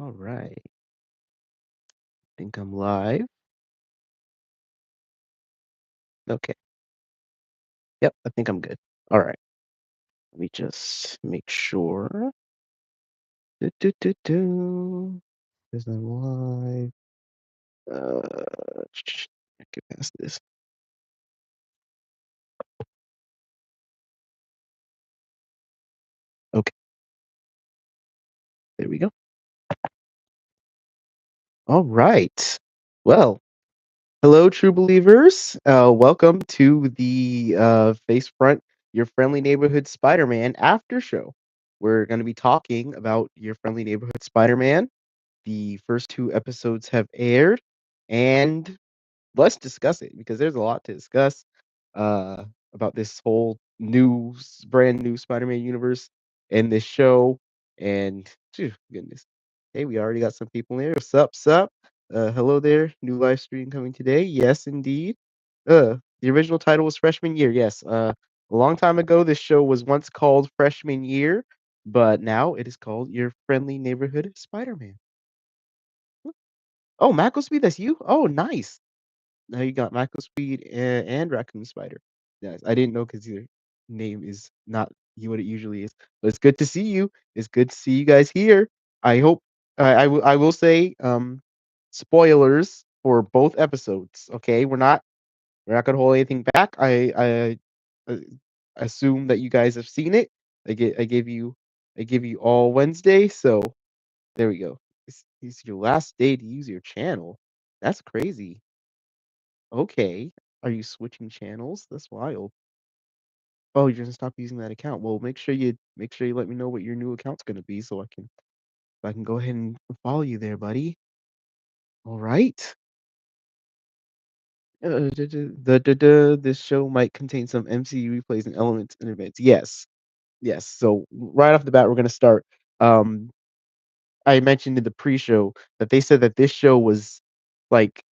All right. Think I'm live. Okay. Yep, I think I'm good. All right. Let me just make sure. Do, do, do, do. Is I'm live? Get past this. Okay, there we go. All right. Well, hello, true believers. Welcome to the Face Front, your friendly neighborhood Spider-Man after show. We're going to be talking about your friendly neighborhood Spider-Man. The first two episodes have aired, and let's discuss it because there's a lot to discuss uh, about this whole brand new Spider-Man universe and this show. And phew, goodness, hey, we already got some people in there. Sup? Hello there. New live stream coming today. Yes, indeed. The original title was Freshman Year. Yes. A long time ago, this show was once called Freshman Year, but now it is called Your Friendly Neighborhood Spider-Man. Oh, Mackle Speed, that's you? Oh, nice. Now you got Michael Speed and Raccoon Spider. Yes, I didn't know because your name is not what it usually is. But it's good to see you. It's good to see you guys here. I hope I will say spoilers for both episodes. Okay, we're not gonna hold anything back. I assume that you guys have seen it. I gave you all Wednesday, so there we go. It's your last day to use your channel. That's crazy. Okay. Are you switching channels? That's wild. Oh, you're gonna stop using that account. Well, make sure you let me know what your new account's gonna be so I can go ahead and follow you there, buddy. All right. This show might contain some MCU replays and elements and events. Yes. Yes. So right off the bat, we're gonna start. Um, I mentioned in the pre-show that they said that this show was like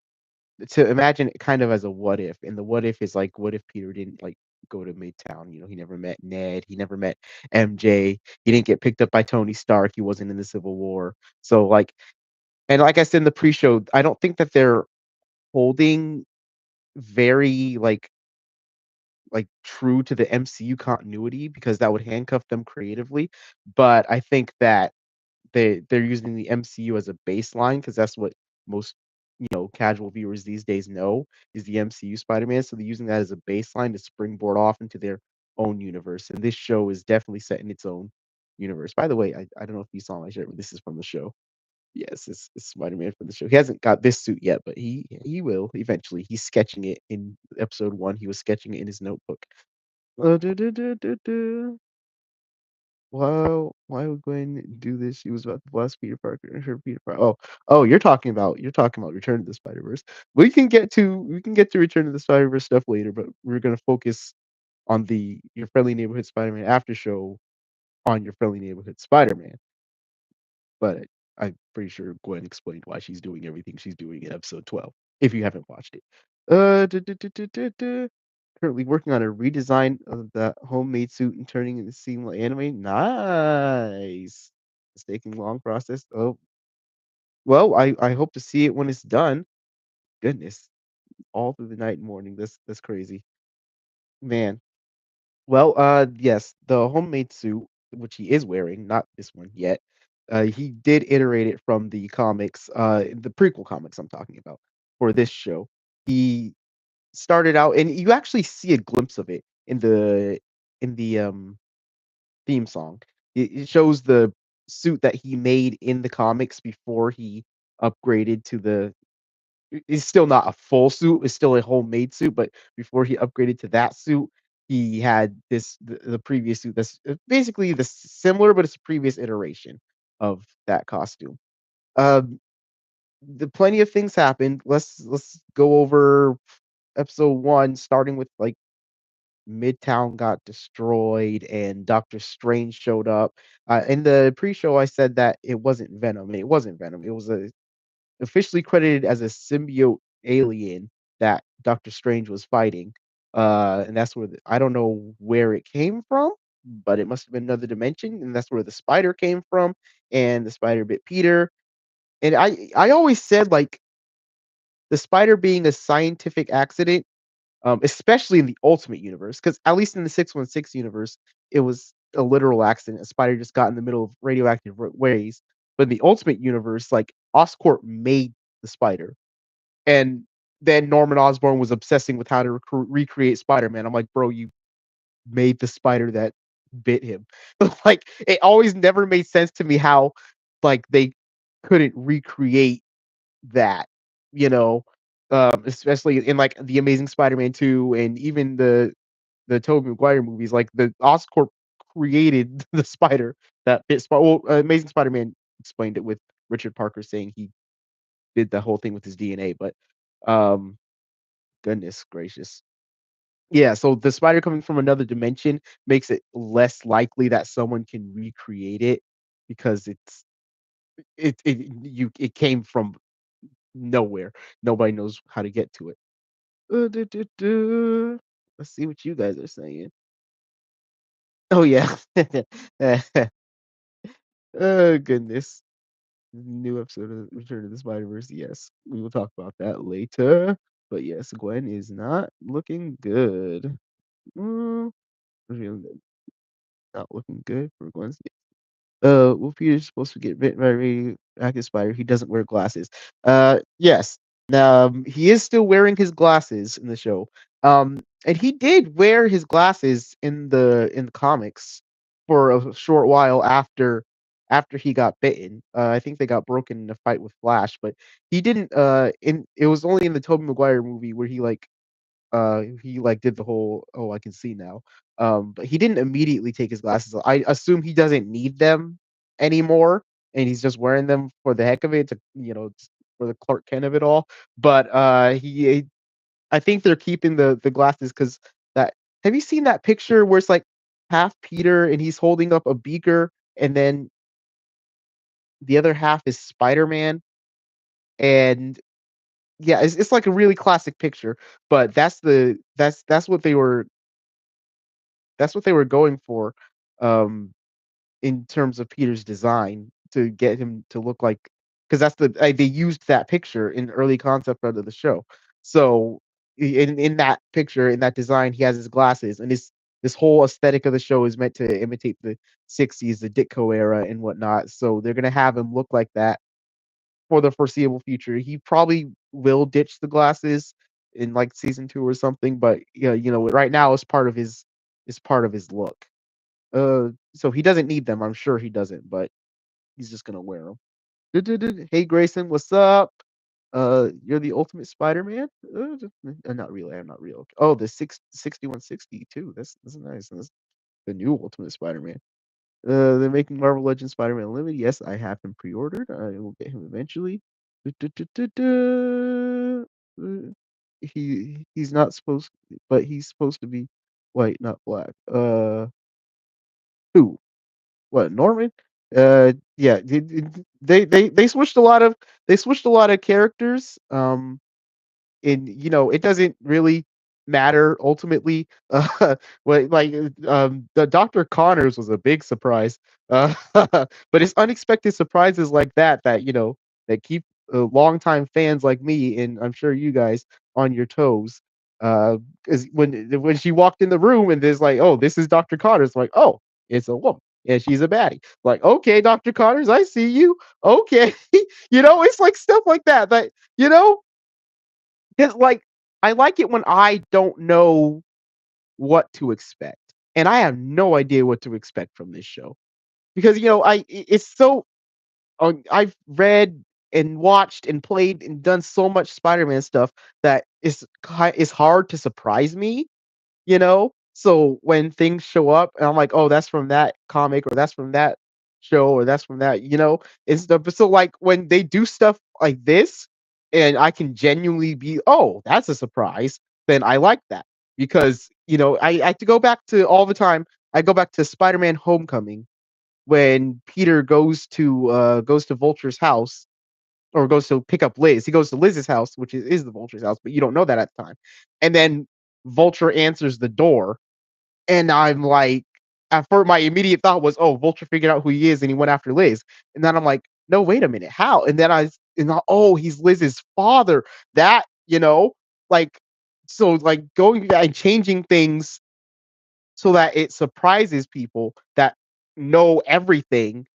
to imagine it kind of as a what if, and the what if is like, what if Peter didn't like go to Midtown? He never met Ned, he never met MJ, he didn't get picked up by Tony Stark, he wasn't in the Civil War. So like, and like I said in the pre-show, I don't think that they're holding very like true to the MCU continuity because that would handcuff them creatively. But I think that they're using the MCU as a baseline because that's what most casual viewers these days know is the MCU Spider-Man. So they're using that as a baseline to springboard off into their own universe. And this show is definitely set in its own universe. By the way, I don't know if you saw my shirt, but this is from the show. Yes, it's Spider-Man from the show. He hasn't got this suit yet, but he will eventually. He's sketching it in episode 1. He was sketching it in his notebook. Du- du- du- du- du. Why would Gwen do this? She was about to blast Peter Parker and her Peter Parker. Oh, you're talking about Return to the Spider-Verse. We can get to Return to the Spider-Verse stuff later, but we're gonna focus on the Your Friendly Neighborhood Spider-Man after show on Your Friendly Neighborhood Spider-Man. But I'm pretty sure Gwen explained why she's doing everything she's doing in episode 12, if you haven't watched it. Du- du- du- du- du- du. Currently working on a redesign of that homemade suit and turning it to seem like anime. Nice. It's taking long process. Oh, well, I hope to see it when it's done. Goodness, all through the night and morning. That's crazy, man. Well, yes, the homemade suit, which he is wearing, not this one yet. He did iterate it from the comics, the prequel comics I'm talking about for this show. He started out, and you actually see a glimpse of it in the theme song. It shows the suit that he made in the comics before he upgraded to the it's still not a full suit, it's still a homemade suit, but before he upgraded to that suit, he had the previous suit that's basically similar, but it's a previous iteration of that costume. Um, the plenty of things happened. Let's go over episode 1, starting with like Midtown got destroyed and Doctor Strange showed up. In the pre-show, I said that it wasn't Venom. It wasn't Venom. It was a officially credited as a symbiote alien that Doctor Strange was fighting. And that's where I don't know where it came from, but it must have been another dimension, and that's where the spider came from. And the spider bit Peter. And I always said, like, the spider being a scientific accident, especially in the Ultimate Universe, because at least in the 616 universe, it was a literal accident. A spider just got in the middle of radioactive waves. But in the Ultimate Universe, like, Oscorp made the spider, and then Norman Osborn was obsessing with how to recreate Spider-Man. I'm like, "Bro, you made the spider that bit him." Like, it always never made sense to me how, like, they couldn't recreate that, you know, especially in, like, The Amazing Spider-Man 2 and even the Tobey Maguire movies, like, the Oscorp created the spider that bit Amazing Spider-Man explained it with Richard Parker saying he did the whole thing with his DNA, but, um, goodness gracious. Yeah, so the spider coming from another dimension makes it less likely that someone can recreate it because it came from nowhere. Nobody knows how to get to it. Du, du, du. Let's see what you guys are saying. Oh, yeah. Oh, goodness. New episode of Return of the Spider-Verse. Yes, we will talk about that later. But yes, Gwen is not looking good. Mm, really not looking good for Gwen. Well, Peter's supposed to get bitten by a radioactive spider. He doesn't wear glasses. Yes. He is still wearing his glasses in the show. And he did wear his glasses in the comics for a short while after he got bitten. I think they got broken in a fight with Flash, but he didn't. In it was only in the Tobey Maguire movie where he, like, did the whole, "Oh, I can see now." But he didn't immediately take his glasses off. I assume he doesn't need them anymore, and he's just wearing them for the heck of it to, for the Clark Kent of it all. But, I think they're keeping the glasses because that have you seen that picture where it's, like, half Peter and he's holding up a beaker, and then the other half is Spider-Man? And yeah, it's like a really classic picture, but that's what they were going for, um, in terms of Peter's design to get him to look like, because they used that picture in early concept art of the show. So in that picture, in that design, he has his glasses, and this whole aesthetic of the show is meant to imitate the '60s, the Ditko era and whatnot. So they're gonna have him look like that for the foreseeable future. He probably will ditch the glasses in, like, season 2 or something, but, yeah, right now it's part of his look. So he doesn't need them, I'm sure he doesn't, but he's just gonna wear them. Hey, Grayson, what's up? You're the ultimate Spider-Man? Not really, I'm not real. Oh, the 6160 too. That's nice. That's the new Ultimate Spider-Man. They're making Marvel Legends Spider-Man Unlimited. Yes, I have him pre-ordered. I will get him eventually. Du- du- du- du- du. He's not supposed, but he's supposed to be white, not black. Who? What, Norman? Yeah, they switched a lot of characters. And it doesn't really matter ultimately. What like the Dr. Connors was a big surprise. But it's unexpected surprises like that that keep longtime fans like me, and I'm sure you guys, on your toes. Because when she walked in the room and there's like, oh, this is Dr. Connors, like, oh, it's a woman and she's a baddie. Like, okay, Dr. Connors, I see you. Okay, it's like stuff like that. You know, it's like, I like it when I don't know what to expect, and I have no idea what to expect from this show because, it's so I've read and watched and played and done so much Spider-Man stuff that is hard to surprise me, So when things show up and I'm like, "Oh, that's from that comic or that's from that show or that's from that," it's the so, like, when they do stuff like this and I can genuinely be, "Oh, that's a surprise," then I like that because, I have to go back to all the time. I go back to Spider-Man: Homecoming when Peter goes to Vulture's house or goes to pick up Liz. He goes to Liz's house, which is the Vulture's house, but you don't know that at the time. And then Vulture answers the door and I'm like, at first, my immediate thought was, "Oh, Vulture figured out who he is, and he went after Liz." And then I'm like, "No, wait a minute, how?" And then "Oh, he's Liz's father." That, like, so, like, going back and changing things so that it surprises people that know everything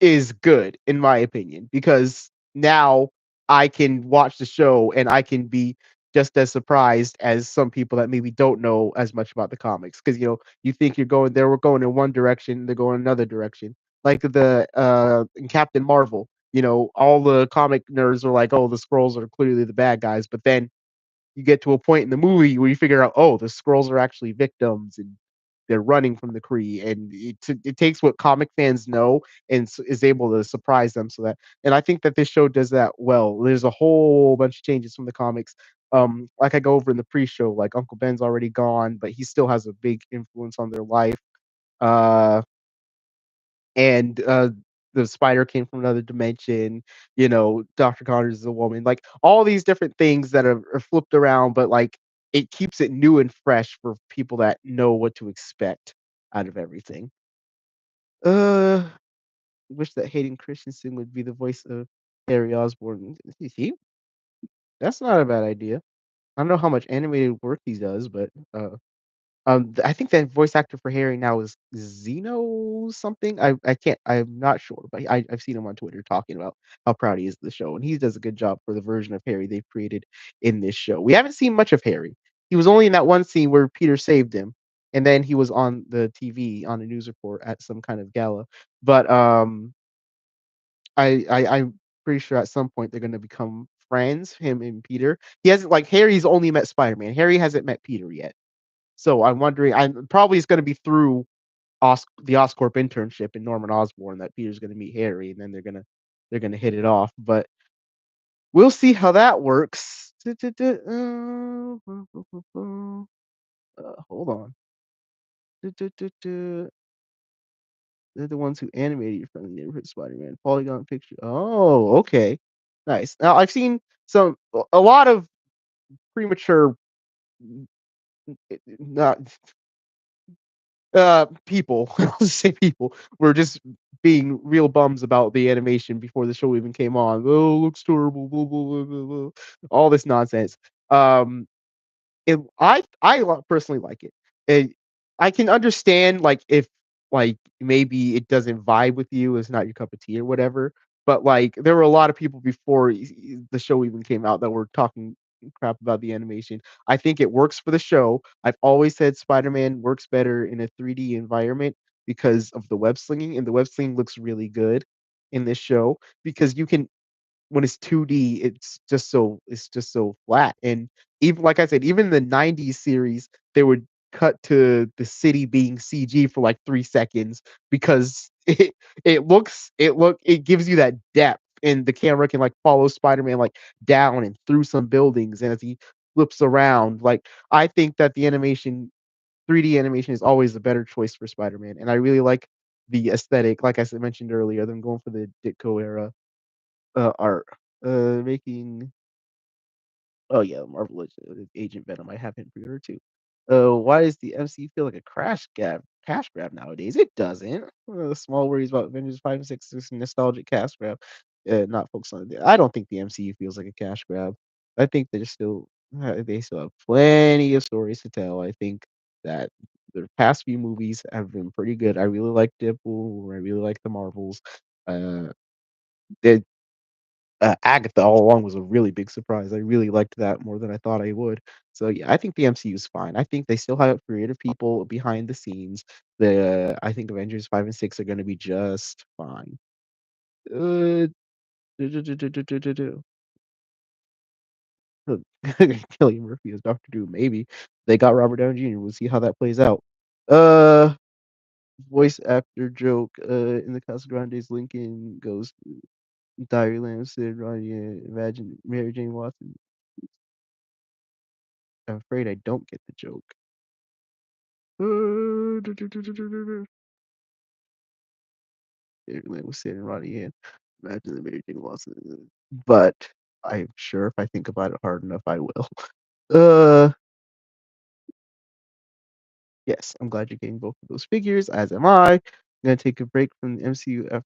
is good, in my opinion, because now I can watch the show and I can be just as surprised as some people that maybe don't know as much about the comics. Because you think they were going in one direction, they're going another direction. Like in Captain Marvel, all the comic nerds are like, "Oh, the Skrulls are clearly the bad guys," but then you get to a point in the movie where you figure out, oh, the Skrulls are actually victims and they're running from the Kree, and it takes what comic fans know and is able to surprise them. And I think that this show does that well. There's a whole bunch of changes from the comics. Like I go over in the pre-show, like Uncle Ben's already gone, but he still has a big influence on their life. Uh, and the spider came from another dimension, Dr. Connors is a woman, like, all these different things that are flipped around, but, like, it keeps it new and fresh for people that know what to expect out of everything. Uh, wish that Hayden Christensen would be the voice of Harry Osborn. He That's not a bad idea. I don't know how much animated work he does, but, I think that voice actor for Harry now is Zeno something. I can't. I'm not sure, but I've seen him on Twitter talking about how proud he is of the show, and he does a good job for the version of Harry they've created in this show. We haven't seen much of Harry. He was only in that one scene where Peter saved him, and then he was on the TV on a news report at some kind of gala. But I'm pretty sure at some point they're gonna become friends, him and Peter. He hasn't like Harry's only met Spider-Man. Harry hasn't met Peter yet. So I'm wondering, I'm probably it's gonna be through the Oscorp internship in Norman Osborn that Peter's gonna meet Harry, and then they're gonna hit it off. But we'll see how that works. Hold on. They're the ones who animated you from the Neighborhood Spider-Man Polygon picture. Oh, okay, nice. Now I've seen a lot of premature, not people, I'll just say people were just being real bums about the animation before the show even came on. "Oh, it looks terrible, blah, blah, blah, blah, blah," all this nonsense. Um, personally like it. And I can understand, like, if, like, maybe it doesn't vibe with you, it's not your cup of tea or whatever, but, like, there were a lot of people before the show even came out that were talking crap about the animation. I think it works for the show. I've always said Spider-Man works better in a 3D environment because of the web slinging, and the web slinging looks really good in this show because you can when it's 2D, it's just so flat, and even like I said, even the '90s series, they would cut to the city being CG for, like, 3 seconds because it gives you that depth, and the camera can, like, follow Spider-Man, like, down and through some buildings, and as he flips around, like, I think that the animation 3D animation is always the better choice for Spider-Man, and I really like the aesthetic, like I said mentioned earlier, them going for the Ditko era art. Making Oh yeah, Marvel Agent Venom. I have him pre-order too. Why does the MCU feel like a cash grab nowadays? It doesn't. Small worries about Avengers 5 and 6 is nostalgic cash grab. Not focused on it. I don't think the MCU feels like a cash grab. I think they still have plenty of stories to tell. I think that the past few movies have been pretty good. I really like Deadpool. I really like the Marvels. Uh, they Agatha all along was a really big surprise. I really liked that more than I thought I would. So, yeah, I think the MCU is fine. I think they still have creative people behind the scenes. I think Avengers 5 and 6 are gonna be just fine. Uh, do, do, do, do, do, do, do, do. Huh. Cillian Murphy as Doctor Doom, maybe. They got Robert Downey Jr. We'll see how that plays out. Uh, voice actor joke, in the Casa Grande's Lincoln goes Diary Lamb, Sid, Ronnie, Imagine Mary Jane Watson. I'm afraid I don't get the joke. It was Sid, Ronnie, and Imagine the Mary Jane Watson. But I'm sure if I think about it hard enough, I will. Uh, yes, I'm glad you're getting both of those figures, as am I. I'm gonna take a break from the MCU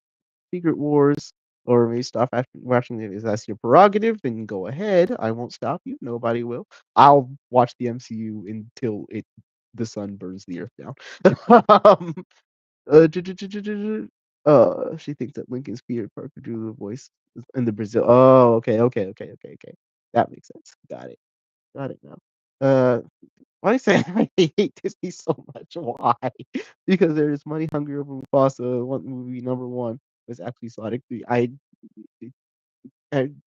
Secret Wars, or maybe stop after watching it if that's your prerogative, then go ahead. I won't stop you. Nobody will. I'll watch the MCU until the sun burns the earth down. um, she thinks that Lincoln's Peter Parker drew the voice in the Brazil. Oh, okay. That makes sense. Got it now. Why I say I hate Disney so much? Why? Because there's money hungry over Mufasa. One movie number one was actually Sonic 3.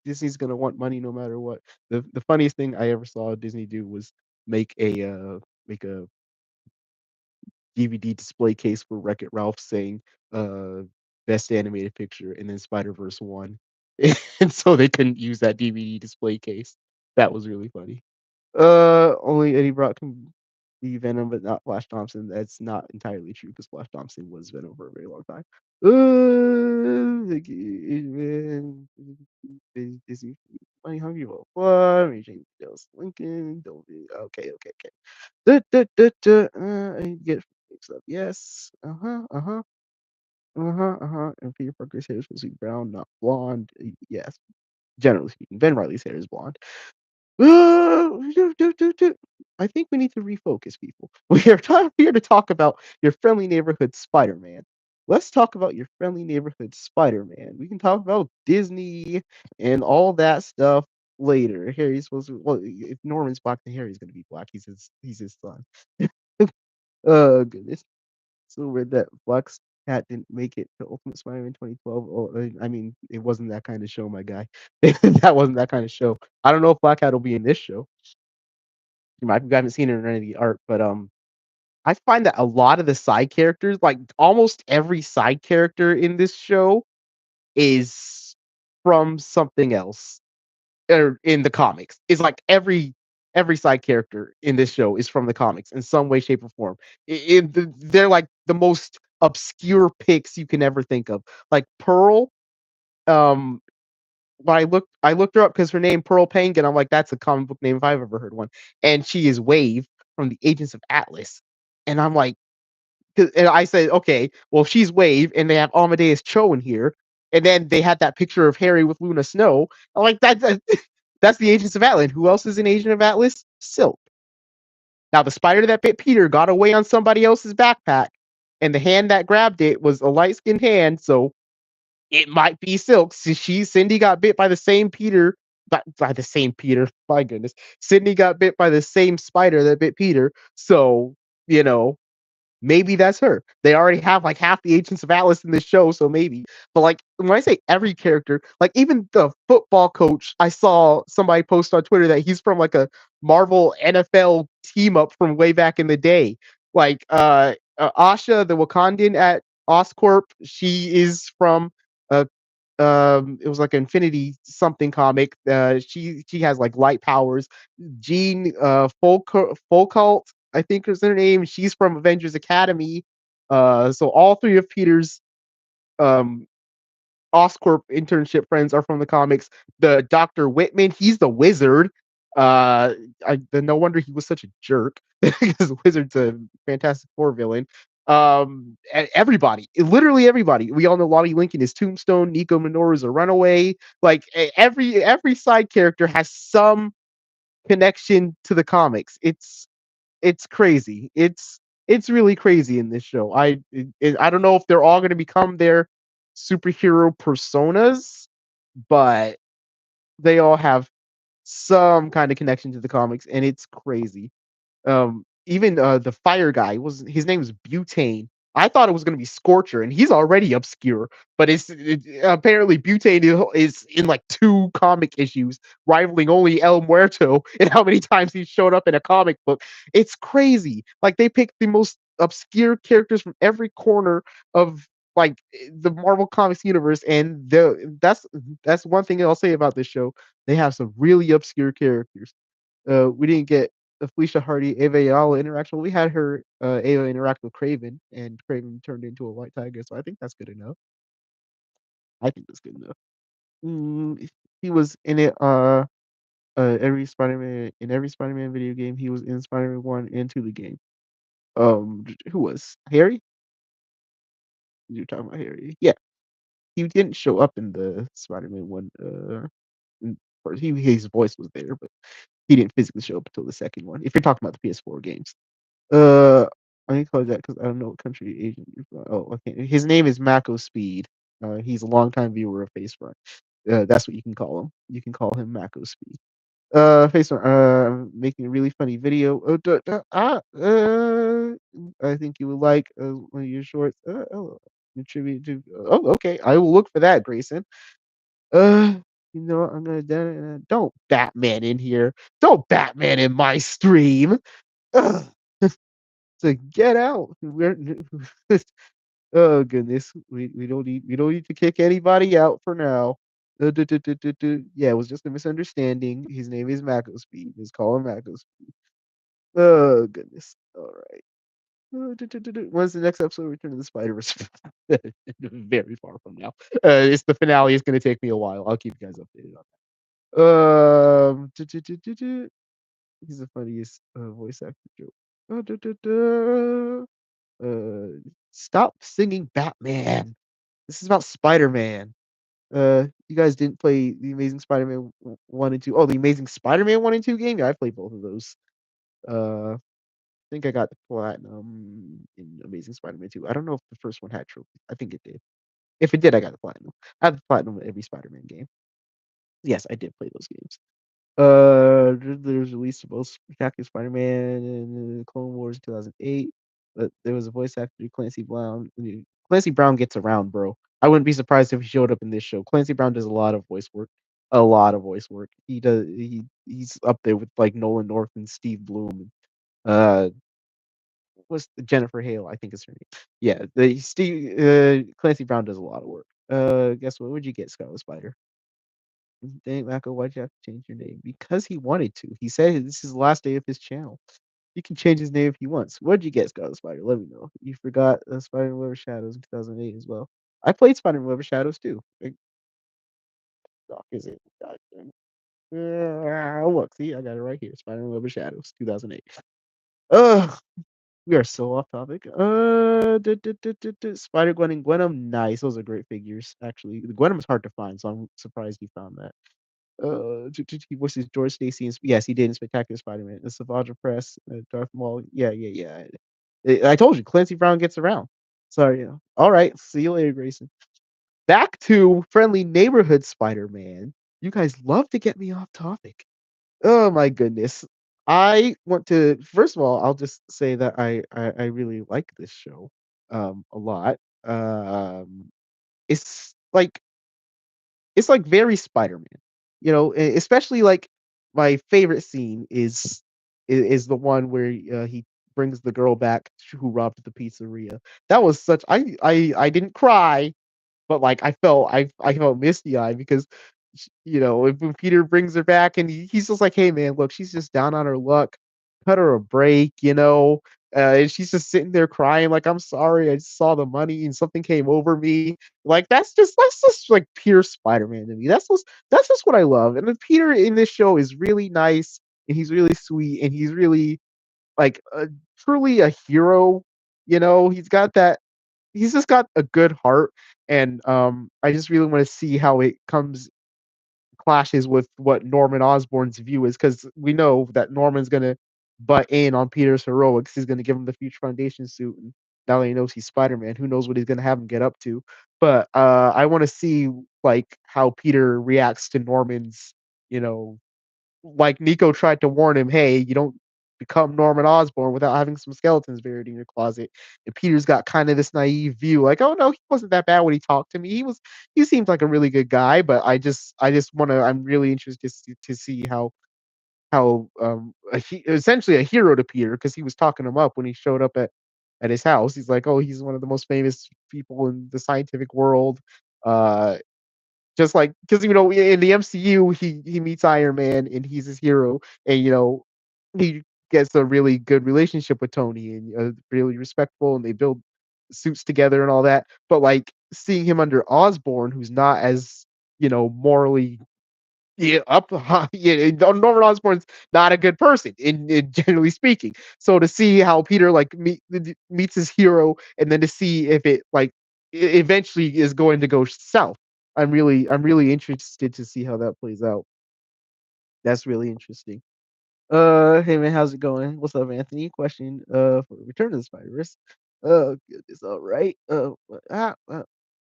Disney's gonna want money no matter what. The funniest thing I ever saw Disney do was make a DVD display case for Wreck-It Ralph saying uh best animated picture and then Spider-Verse won. And so they couldn't use that DVD display case. That was really funny. Only Eddie Brock can be Venom, but not Flash Thompson. That's not entirely true because Flash Thompson was Venom for a very long time. Disney Money Hungry Wolf. What? James Dale's Lincoln. Don't be okay. I get mixed up. Yes. And Peter Parker's hair is supposed to be brown, not blonde. Yes. Generally speaking, Ben Riley's hair is blonde. I think we need to refocus people. Here to talk about your friendly neighborhood Spider-Man. Let's talk about your friendly neighborhood Spider-Man. We can talk about Disney and all that stuff later. Harry's supposed to well, if Norman's black, then Harry's gonna be black. He's his son. Oh goodness. So weird that Black Cat didn't make it to Ultimate Spider-Man 2012. Oh, I mean, it wasn't that kind of show, my guy. That wasn't that kind of show. I don't know if Black Cat will be in this show. You might, we haven't seen it in any of the art, but I find that a lot of the side characters, like almost every side character in this show, is from something else or in the comics. It's like every side character in this show is from the comics in some way, shape, or form. They're like the most obscure picks you can ever think of. Like Pearl, um, but I looked her up because her name Pearl Penguin. I'm like, that's a comic book name if I've ever heard one. And she is Wave from the Agents of Atlas. And I'm like, and I said, okay, well, if she's Wave and they have Amadeus Cho in here, and then they had that picture of Harry with Luna Snow. I'm like, that's the Agents of Atlas. Who else is an Agent of Atlas? Silk. Now, the spider that bit Peter got away on somebody else's backpack, and the hand that grabbed it was a light skinned hand, so it might be Silk. Cindy got bit by the same Peter, by the same Peter. My goodness, Cindy got bit by the same spider that bit Peter. So you know, maybe that's her. They already have like half the Agents of Atlas in this show, so maybe. But like when I say every character, like even the football coach, I saw somebody post on Twitter that he's from like a Marvel NFL team up from way back in the day. Like Asha, the Wakandan at Oscorp, she is from uh it was like Infinity something comic. She has like light powers. Jean Folcult, I think is her name. She's from Avengers Academy. So all three of Peter's um Oscorp internship friends are from the comics. The Dr. Whitman, he's the wizard. No wonder he was such a jerk because the wizard's a Fantastic Four villain. Everybody, literally everybody. We all know Lottie Lincoln is Tombstone. Nico Minoru is a runaway. Like every side character has some connection to the comics. It's crazy. It's really crazy in this show. I don't know if they're all going to become their superhero personas, but they all have some kind of connection to the comics, and it's crazy. Even the fire guy was his name was Butane. I thought it was going to be Scorcher, and he's already obscure. But apparently Butane is in like two comic issues, rivaling only El Muerto and how many times he showed up in a comic book. It's crazy. Like they picked the most obscure characters from every corner of like the Marvel Comics universe, and that's one thing I'll say about this show. They have some really obscure characters. We didn't get the Felicia Hardy Ava Ayala interaction. We had her Ava interact with Craven, and Craven turned into a white tiger. So I think that's good enough. I think that's good enough. He was in it. Every Spider-Man video game, he was in Spider-Man One and Two the game. Who was Harry? You're talking about Harry? Yeah, he didn't show up in the Spider-Man one, mm, or his voice was there, but he didn't physically show up until the second one, if you're talking about the PS4 games. Uh, I only call you that because I don't know what country Asian you're from. Oh, okay. His name is Mako Speed. He's a longtime viewer of Facefront. That's what you can call him. You can call him Mako Speed. Facefront, making a really funny video. I think you would like one of your shorts. Contribute to. Oh, okay. I will look for that, Grayson. Uh, you know what? I'm gonna don't Batman in here. Don't Batman in my stream. Ugh. So get out. We're oh goodness. We don't need to kick anybody out for now. Yeah, it was just a misunderstanding. His name is Mako Speed. Just call him Mako Speed. Oh goodness. All right. When's the next episode of Return of the Spider-Verse? Very far from now. It's the finale. It's gonna take me a while. I'll keep you guys updated on that. He's the funniest voice actor joke. Stop singing Batman. This is about Spider-Man. You guys didn't play the Amazing Spider-Man 1 and 2. Oh, the Amazing Spider-Man 1 and 2 game? Yeah, I played both of those. I think I got the platinum in Amazing Spider-Man 2. I don't know if the first one had trophies. I think it did. If it did, I got the platinum. I have the platinum in every Spider-Man game. Yes, I did play those games. There's released of both Spectacular Spider-Man and Clone Wars in 2008, but there was a voice actor, Clancy Brown. Clancy Brown gets around, bro. I wouldn't be surprised if he showed up in this show. Clancy Brown does a lot of voice work. A lot of voice work. He's up there with like Nolan North and Steve Bloom. Uh, what's Jennifer Hale? I think is her name. Yeah, the Steve Clancy Brown does a lot of work. Guess what? Would you get, Scarlet Spider? Dang, Mako, why'd you have to change your name? Because he wanted to. He said this is the last day of his channel. He can change his name if he wants. What'd you get, Scarlet Spider? Let me know. You forgot Spider-Man Web of Shadows in 2008 as well. I played Spider-Man Web of Shadows too. Like, fuck is it? God damn it. Look, see, I got it right here. Spider-Man Web of Shadows, 2008. Ugh, we are so off topic. Spider-Gwen and Gwenom, nice. Those are great figures, actually. The Gwenom is hard to find, so I'm surprised you found that. He voices George Stacy in yes, he did in Spectacular Spider-Man. The Savage Press, Darth Maul. Yeah, yeah, yeah. I told you, Clancy Brown gets around. Sorry, yeah. All right, see you later, Grayson. Back to friendly neighborhood Spider-Man. You guys love to get me off topic. Oh my goodness. I want to first of all, I'll just say that I really like this show a lot. It's like it's like very Spider-Man, especially like my favorite scene is the one where he brings the girl back who robbed the pizzeria. That was such I didn't cry, but like I felt misty eyed because if when Peter brings her back and he's just like, hey man, look, she's just down on her luck. Cut her a break. And she's just sitting there crying, like, I'm sorry, I just saw the money and something came over me. Like that's just like pure Spider-Man to me. That's just what I love. And then Peter in this show is really nice and he's really sweet and he's really like truly a hero. He's just got a good heart, and I just really want to see how it clashes with what Norman Osborn's view is, because we know that Norman's gonna butt in on Peter's heroics. He's gonna give him the Future Foundation suit, and now that he knows he's Spider-Man, who knows what he's gonna have him get up to. But I want to see like how Peter reacts to Norman's, you know, like Nico tried to warn him, "Hey, you don't become Norman Osborn without having some skeletons buried in your closet." And Peter's got kind of this naive view, like, "Oh no, he wasn't that bad when he talked to me. He seemed like a really good guy." But I just want to. I'm really interested to see how essentially a hero to Peter, because he was talking him up when he showed up at his house. He's like, "Oh, he's one of the most famous people in the scientific world." Uh, just like because in the MCU he meets Iron Man and he's his hero, and he gets a really good relationship with Tony and really respectful, and they build suits together and all that. But like seeing him under Osborn, who's not as morally up high, Norman Osborn's not a good person in generally speaking. So to see how Peter like meets his hero, and then to see if it like eventually is going to go south. I'm really interested to see how that plays out. That's really interesting. Hey man, how's it going? What's up, Anthony? Question, for Return to the Spider-Verse. Goodness, all right.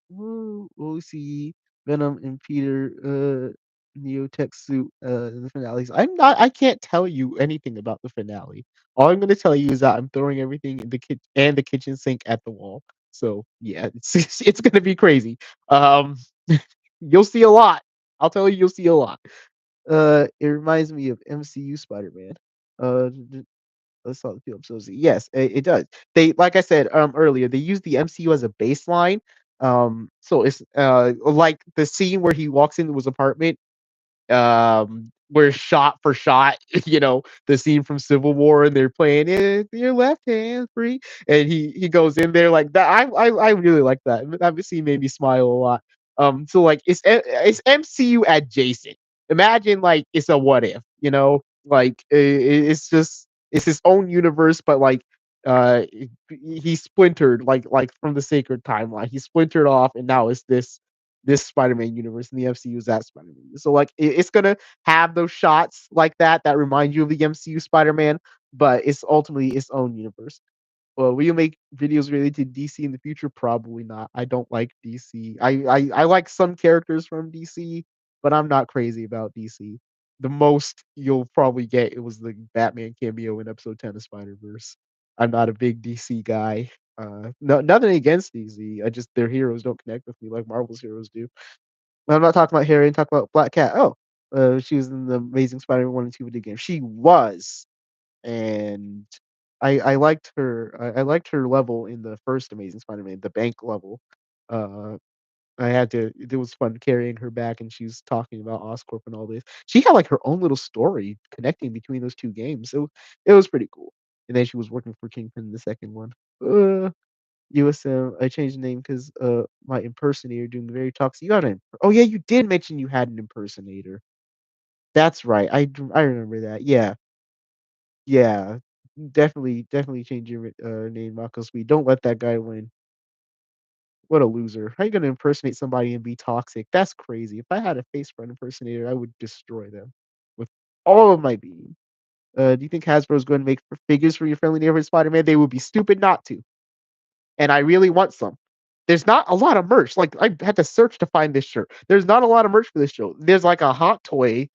We'll see Venom and Peter, Neotech suit, in the finales. I can't tell you anything about the finale. All I'm gonna tell you is that I'm throwing everything in the the kitchen sink at the wall. So yeah, it's gonna be crazy. Um, you'll see a lot. I'll tell you, you'll see a lot. It reminds me of MCU Spider-Man. Let's talk the episodes. Yes, it does. They like I said earlier, they use the MCU as a baseline. So it's like the scene where he walks into his apartment, where shot for shot, the scene from Civil War, and they're playing your left hand free, and he goes in there like that. I really like that. That scene made me smile a lot. So like it's MCU adjacent. Imagine like it's a what if, like it's just it's his own universe, but like he splintered like from the sacred timeline. He splintered off, and now it's this Spider-Man universe, and the MCU is that Spider-Man. So like it's gonna have those shots like that remind you of the MCU Spider-Man, but it's ultimately its own universe. Well, will you make videos related to DC in the future? Probably not. I don't like DC. I like some characters from DC, but I'm not crazy about DC. The most you'll probably get it was the Batman cameo in episode 10 of Spider-Verse. I'm not a big DC guy. No, nothing against DC. I just their heroes don't connect with me like Marvel's heroes do. I'm not talking about Harry. I'm talking about Black Cat. Oh, she was in the Amazing Spider-Man 1 and 2 video game. She was, and I liked her. I liked her level in the first Amazing Spider-Man, the bank level. Uh, I had to. It was fun carrying her back, and she's talking about Oscorp and all this. She had like her own little story connecting between those two games, so it was pretty cool. And then she was working for Kingpin in the second one. USM, I changed the name because my impersonator doing very toxic. You got an oh yeah, you did mention you had an impersonator. That's right. I remember that. Yeah, yeah. Definitely change your name, Mako Sweet. Don't let that guy win. What a loser. How you gonna impersonate somebody and be toxic? That's crazy. If I had a face for an impersonator, I would destroy them with all of my being. Do you think Hasbro is going to make figures for your friendly neighborhood Spider-Man? They would be stupid not to. And I really want some. There's not a lot of merch. Like I had to search to find this shirt. There's not a lot of merch for this show. There's like a hot toy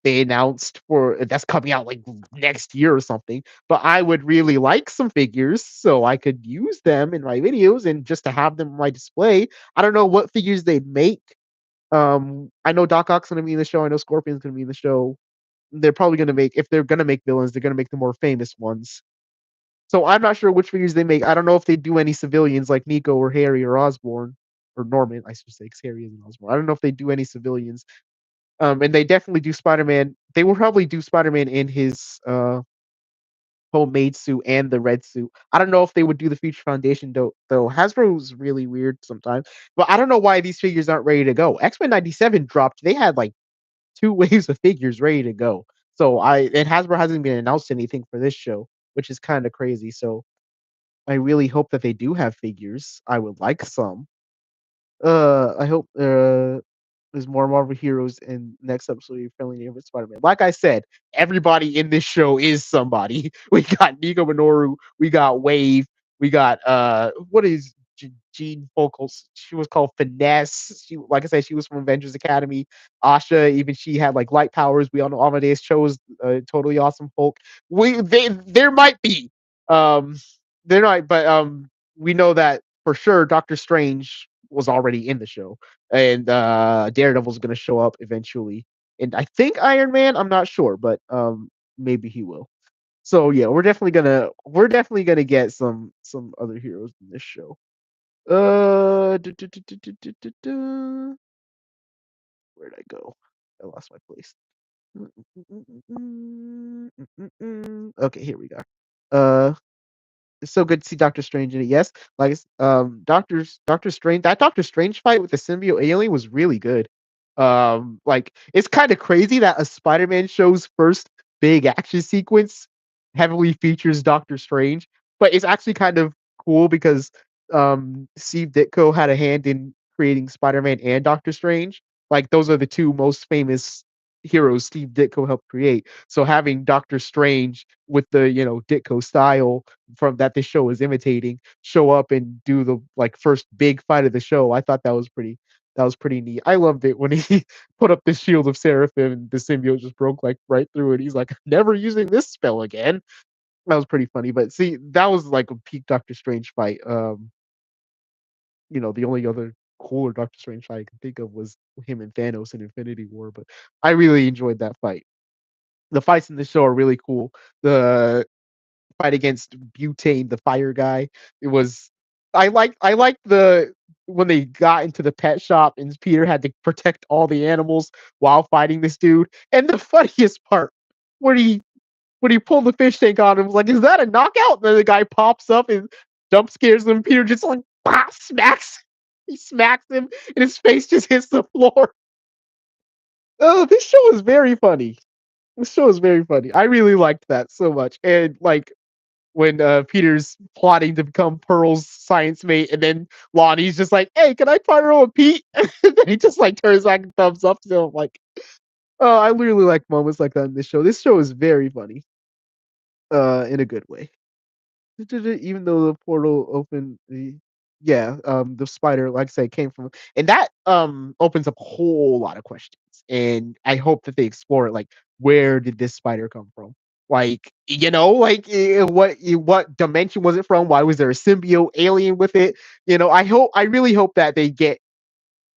they announced for that's coming out like next year or something. But I would really like some figures so I could use them in my videos and just to have them on my display. I don't know what figures they'd make. I know Doc Ock's gonna be in the show. I know Scorpion's gonna be in the show. They're probably gonna make if they're gonna make villains, they're gonna make the more famous ones. So I'm not sure which figures they make. I don't know if they do any civilians like Nico or Harry or Osborn or Norman, I should say, 'cause Harry isn't Osborn. I don't know if they do any civilians. And they definitely do Spider-Man. They will probably do Spider-Man in his homemade suit and the red suit. I don't know if they would do the Future Foundation though. Hasbro's really weird sometimes. But I don't know why these figures aren't ready to go. X-Men 97 dropped. They had like two waves of figures ready to go. So and Hasbro hasn't even announced anything for this show, which is kind of crazy. So I really hope that they do have figures. I would like some. I hope there's more Marvel heroes in next episode of Friendly Neighborhood Spider-Man. Like I said, everybody in this show is somebody. We got Nico Minoru, we got Wave, we got what is Jean Focals? She was called Finesse. She like I said, she was from Avengers Academy. Asha, even she had like light powers. We all know Amadeus chose totally awesome Hulk. There might be. Um they're not, but we know that for sure Doctor Strange was already in the show, and Daredevil's gonna show up eventually. And I think Iron Man, I'm not sure, but maybe he will. So yeah, we're definitely gonna get some other heroes in this show. Where'd I go? I lost my place. Okay, here we go. Uh, it's so good to see Doctor Strange in it. Yes, like Doctor Strange. That Doctor Strange fight with the symbiote alien was really good. Like it's kind of crazy that a Spider-Man show's first big action sequence heavily features Doctor Strange, but it's actually kind of cool because Steve Ditko had a hand in creating Spider-Man and Doctor Strange. Like, those are the 2 most famous heroes Steve Ditko helped create. So having Doctor Strange with the, Ditko style from that this show is imitating, show up and do the, like, first big fight of the show, I thought that was pretty neat. I loved it when he put up the shield of Seraphim and the symbiote just broke, like, right through it. He's like, "Never using this spell again." That was pretty funny, but see, that was like a peak Doctor Strange fight. The only other cooler Doctor Strange fight I can think of was him and Thanos in Infinity War, but I really enjoyed that fight. The fights in the show are really cool. The fight against Butane, the fire guy, it was I like the when they got into the pet shop and Peter had to protect all the animals while fighting this dude. And the funniest part, when he when he pulled the fish tank on him, was like, "Is that a knockout?" And then the guy pops up and jump scares him. Peter just like smacks. He smacks him, and his face just hits the floor. Oh, this show is very funny. This show is very funny. I really liked that so much. And like when Peter's plotting to become Pearl's science mate, and then Lonnie's just like, "Hey, can I partner with Pete?" And then he just like turns back and thumbs up to him. Like, oh, I really like moments like that in this show. This show is very funny, in a good way. Even though the portal opened the spider, like I said, came from and that, opens up a whole lot of questions, and I hope that they explore it, like, where did this spider come from? Like, what dimension was it from? Why was there a symbiote alien with it? I really hope that they get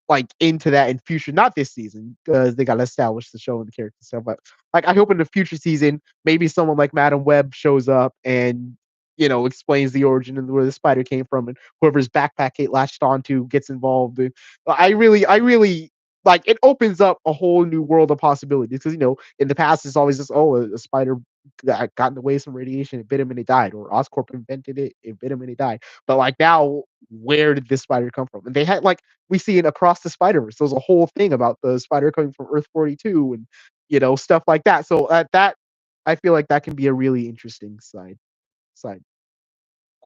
like into that in future, not this season, because they gotta establish the show and the character stuff. But like I hope in the future season, maybe someone like Madam Web shows up and explains the origin and where the spider came from, and whoever's backpack it latched onto gets involved. And I really like it opens up a whole new world of possibilities because in the past it's always just a spider that got in the way of some radiation, it bit him and it died, or Oscorp invented it, it bit him and it died. But like now, where did this spider come from? And they had like we see it across the Spider-Verse. There's a whole thing about the spider coming from Earth 42 and stuff like that. So that I feel like that can be a really interesting side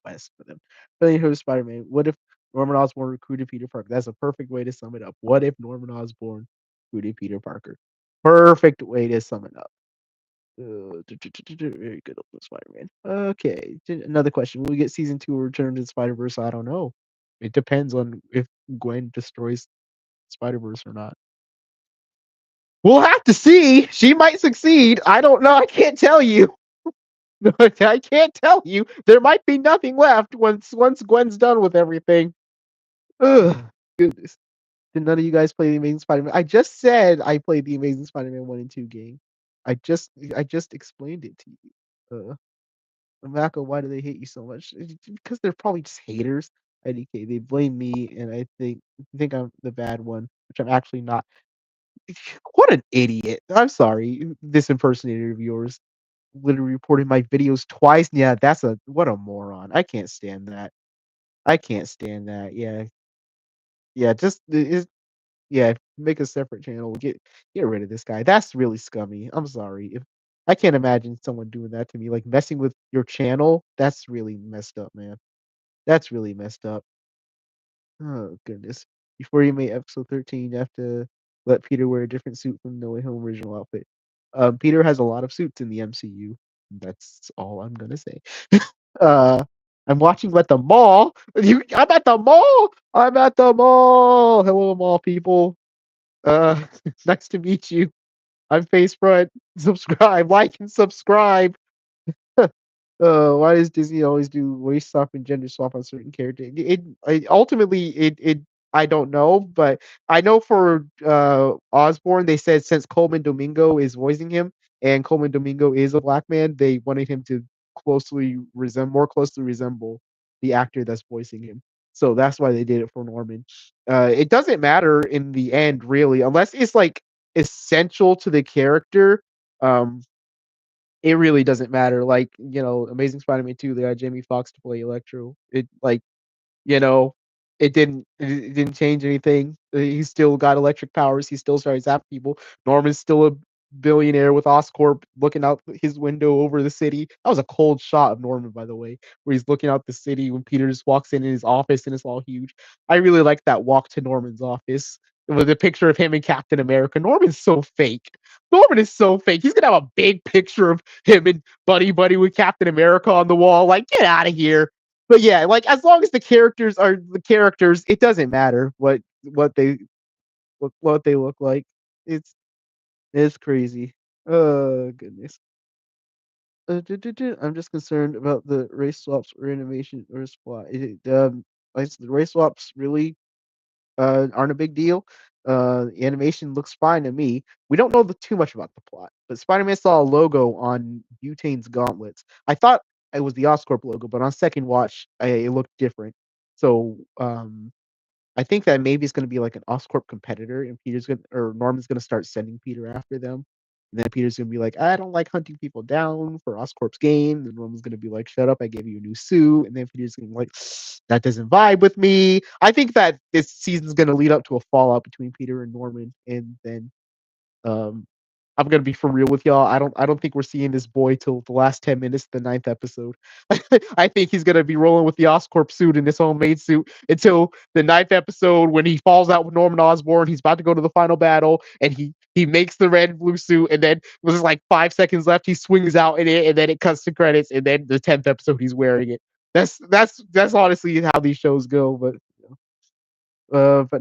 quest for them. But anywho, Spider-Man, what if Norman Osborn recruited Peter Parker? That's a perfect way to sum it up. What if Norman Osborn recruited Peter Parker? Perfect way to sum it up. Very good old Spider-Man. Okay, another question. Will we get season 2 of Return to the Spider-Verse? I don't know. It depends on if Gwen destroys Spider-Verse or not. We'll have to see. She might succeed. I don't know. I can't tell you. I can't tell you. There might be nothing left once Gwen's done with everything. Ugh, goodness. Did none of you guys play the Amazing Spider-Man? I just said I played the Amazing Spider-Man 1 and 2 game. I just explained it to you. Mako, why do they hate you so much? Because they're probably just haters. IDK, they blame me, and I think I'm the bad one, which I'm actually not. What an idiot! I'm sorry. This impersonator of yours literally reported my videos twice. Yeah, what a moron. I can't stand that. I can't stand that. Yeah, yeah. Yeah. Make a separate channel. Get rid of this guy. That's really scummy. I'm sorry. If I can't imagine someone doing that to me, like messing with your channel. That's really messed up, man. That's really messed up. Oh goodness. Before you make episode 13, you have to let Peter wear a different suit from the No Way Home original outfit. Peter has a lot of suits in the MCU. That's all I'm gonna say. uh, I'm watching at the mall. I'm at the mall. I'm at the mall. Hello, mall people. Uh, nice to meet you. I'm Facefront. Subscribe, like, and subscribe. Why does Disney always do race swap and gender swap on certain characters? I don't know, but I know for Osborn, they said since Coleman Domingo is voicing him, and Coleman Domingo is a black man, they wanted him to more closely resemble the actor that's voicing him. So that's why they did it for Norman. It doesn't matter in the end, really, unless it's like essential to the character. Um, it really doesn't matter. Like, Amazing Spider-Man 2, they got Jamie Foxx to play Electro. You know, it didn't change anything. He's still got electric powers. He still starts zapping people. Norman's still a billionaire with Oscorp looking out his window over the city. That was a cold shot of Norman, by the way, where he's looking out the city when Peter just walks in his office and it's all huge. I really like that walk to Norman's office with a picture of him and Captain America. Norman's so fake. Norman is so fake. He's gonna have a big picture of him and buddy with Captain America on the wall. Like, get out of here. But yeah, like as long as the characters are the characters, it doesn't matter what they look like. It's it's crazy. Oh goodness. I'm just concerned about the race swaps or animation or supply. The race swaps really aren't a big deal. Animation looks fine to me. We don't know too much about the plot, but Spider-Man saw a logo on Butane's gauntlets. I thought it was the Oscorp logo, but on second watch, it looked different. So I think that maybe it's gonna be like an Oscorp competitor, and Peter's gonna or Norman's gonna start sending Peter after them. And then Peter's gonna be like, "I don't like hunting people down for Oscorp's game." And Norman's gonna be like, "Shut up! I gave you a new suit." And then Peter's gonna be like, "That doesn't vibe with me." I think that this season's gonna lead up to a fallout between Peter and Norman, and then um, I'm gonna be for real with y'all. I don't think we're seeing this boy till the last 10 minutes of the ninth episode. I think he's gonna be rolling with the Oscorp suit and his homemade suit until the ninth episode when he falls out with Norman Osborn. He's about to go to the final battle, and he makes the red and blue suit, and then there's like 5 seconds left. He swings out in it, and then it cuts to credits, and then the 10th episode he's wearing it. That's honestly how these shows go, but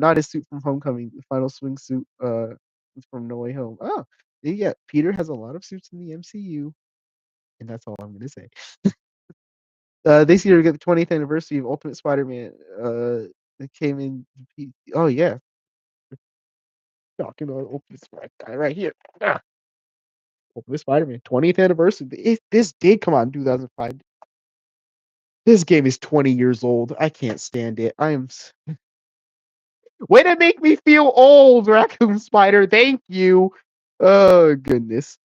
not his suit from Homecoming. The final swing suit is from No Way Home. Oh, yeah. Peter has a lot of suits in the MCU, and that's all I'm gonna say. This year we get the 20th anniversary of Ultimate Spider-Man. It came in. Oh yeah, talking about Ultimate Spider right here. Ah, Ultimate Spider-Man 20th anniversary. This did come out in 2005. This game is 20 years old. I can't stand it. Way to make me feel old, Raccoon Spider. Thank you. Oh goodness.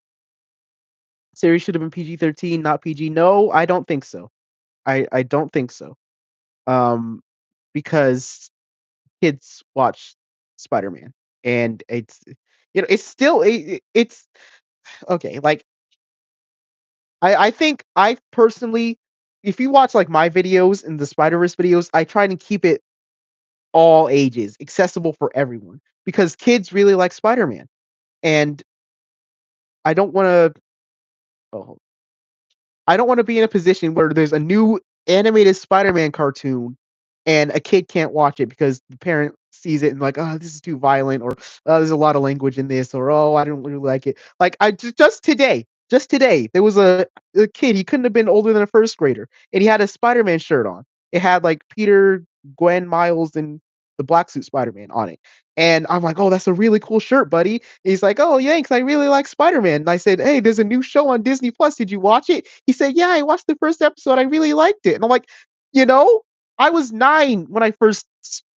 Series should have been PG-13, not PG. No, I don't think so. I don't think so. Um, because kids watch Spider-Man, and it's still it's okay. Like I think I personally, if you watch like my videos and the Spider-Verse videos, I try to keep it all ages, accessible for everyone, because kids really like Spider-Man, and I don't want to. Oh, I don't want to be in a position where there's a new animated Spider-Man cartoon and a kid can't watch it because the parent sees it and like, oh, this is too violent, or oh, there's a lot of language in this, or oh, I don't really like it. Like just today, there was a kid. He couldn't have been older than a first grader, and he had a Spider-Man shirt on. It had like Peter, Gwen, Miles, and the Black Suit Spider-Man on it. And I'm like, oh, that's a really cool shirt, buddy. He's like, oh, Yanks, I really like Spider-Man. And I said, hey, there's a new show on Disney Plus. Did you watch it? He said, yeah, I watched the first episode. I really liked it. And I'm like, you know, I was 9 when I first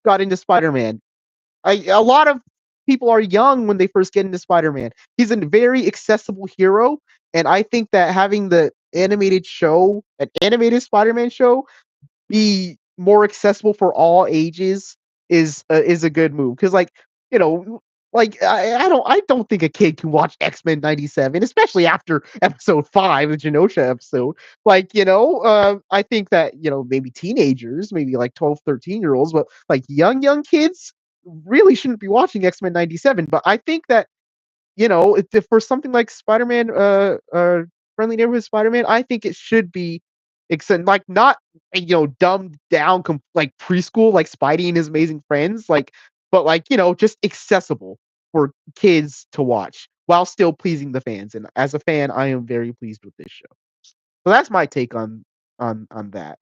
got into Spider-Man. A lot of people are young when they first get into Spider-Man. He's a very accessible hero, and I think that having the animated show, an animated Spider-Man show, be more accessible for all ages is a good move because you know I don't think a kid can watch X-Men 97, especially after episode 5, the Genosha episode. I think that maybe teenagers, maybe like 12, 13 year olds, but like young kids really shouldn't be watching X-Men 97. But I think that for something like Spider-Man, Friendly Neighborhood Spider-Man, I think it should be, except like not dumbed down, like preschool, like Spidey and His Amazing Friends, but just accessible for kids to watch while still pleasing the fans. And as a fan, I am very pleased with this show. So that's my take on that.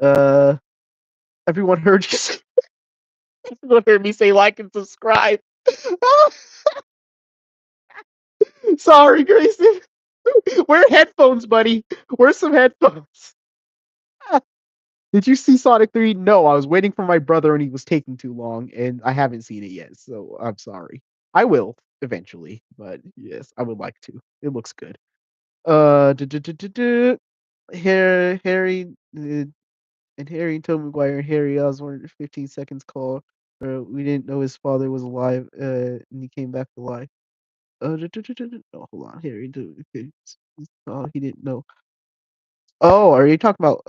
Uh, everyone heard you. Everyone heard me say like and subscribe. Sorry, Grayson. Wear headphones, buddy. Wear some headphones. Did you see Sonic 3? No, I was waiting for my brother and he was taking too long, and I haven't seen it yet, so I'm sorry. I will eventually, but yes, I would like to. It looks good. Du- du- du- du- du. Harry and Harry and Tobey Maguire and Harry Osborn 15 seconds call. We didn't know his father was alive, and he came back to life. Oh, hold on. Here, okay, oh, he didn't know. Oh, are you talking about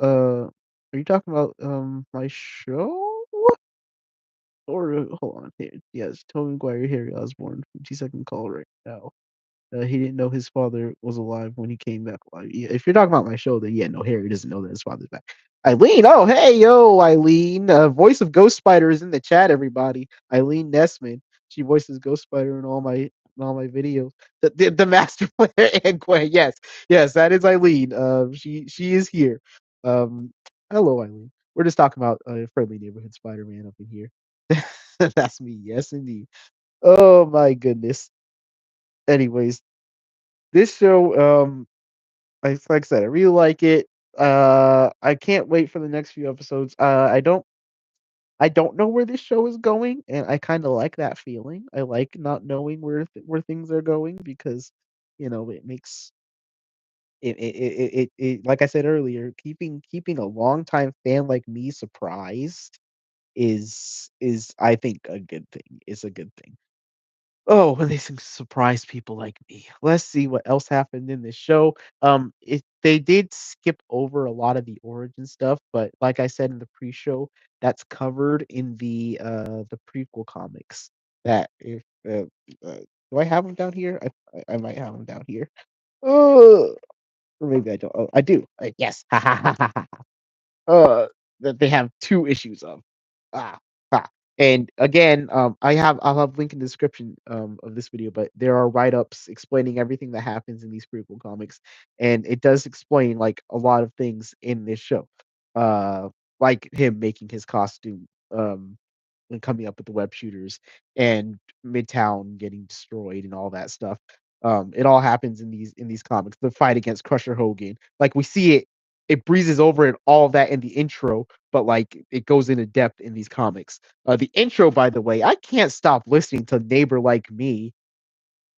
my show? Or hold on here. Yes, Tobey Maguire, Harry Osborn, 50-second call right now. He didn't know his father was alive when he came back alive. Yeah, if you're talking about my show, then yeah, no, Harry doesn't know that his father's back. Eileen, oh hey yo, Eileen, voice of Ghost Spider is in the chat. Everybody, Eileen Nessman, she voices Ghost Spider in all my videos. The master player and Gwen, yes, yes, that is Eileen. She is here. Um, hello, Eileen. We're just talking about friendly neighborhood Spider-Man up in here. That's me, yes indeed. Oh my goodness. Anyways, this show, like I said, I really like it. I can't wait for the next few episodes. I don't know where this show is going, and I kind of like that feeling. I like not knowing where things are going because, it makes like I said earlier, keeping a longtime fan like me surprised is I think a good thing. It's a good thing. Oh, when they surprise people like me. Let's see what else happened in this show. They did skip over a lot of the origin stuff, but like I said in the pre-show, that's covered in the prequel comics. That if uh, do I have them down here? I might have them down here. Oh, or maybe I don't. Oh, I do. Yes. uh, that they have 2 issues of. Ah, ha. And again, I'll have link in the description of this video, but there are write-ups explaining everything that happens in these prequel comics, and it does explain like a lot of things in this show. Like him making his costume, and coming up with the web shooters and Midtown getting destroyed and all that stuff. It all happens in these comics. The fight against Crusher Hogan, like we see it, it breezes over it all that in the intro, but like it goes into depth in these comics. The intro, by the way, I can't stop listening to Neighbor Like Me.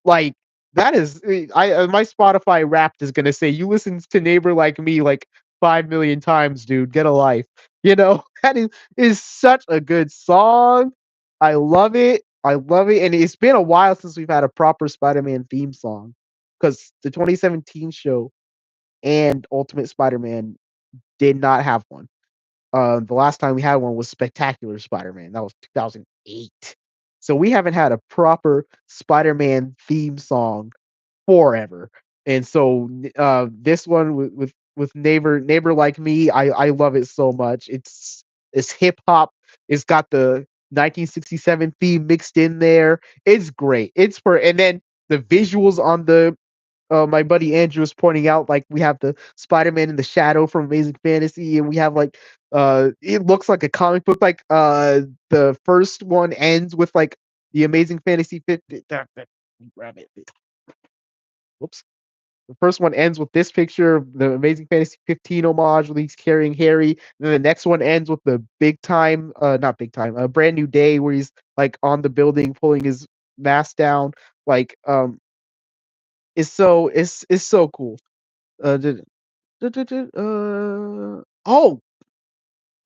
Like that is, my Spotify Wrapped is gonna say you listen to Neighbor Like Me like 5 million times, dude. Get a life. That is such a good song. I love it. I love it, and it's been a while since we've had a proper Spider-Man theme song, because the 2017 show and Ultimate Spider-Man did not have one. The last time we had one was Spectacular Spider-Man. That was 2008. So we haven't had a proper Spider-Man theme song forever. And so this one with Neighbor Like Me, I love it so much. It's hip hop. It's got the 1967 theme mixed in there. It's great. And then the visuals on the my buddy Andrew was pointing out, like we have the Spider-Man in the shadow from Amazing Fantasy, and we have like it looks like a comic book. Like the first one ends with like the Amazing Fantasy 50. Grab it. Whoops. The first one ends with this picture of the Amazing Fantasy 15 homage where he's carrying Harry. And then the next one ends with the big time, not big time, a brand new day where he's like on the building pulling his mask down. Like it's so cool. Uh, did, oh,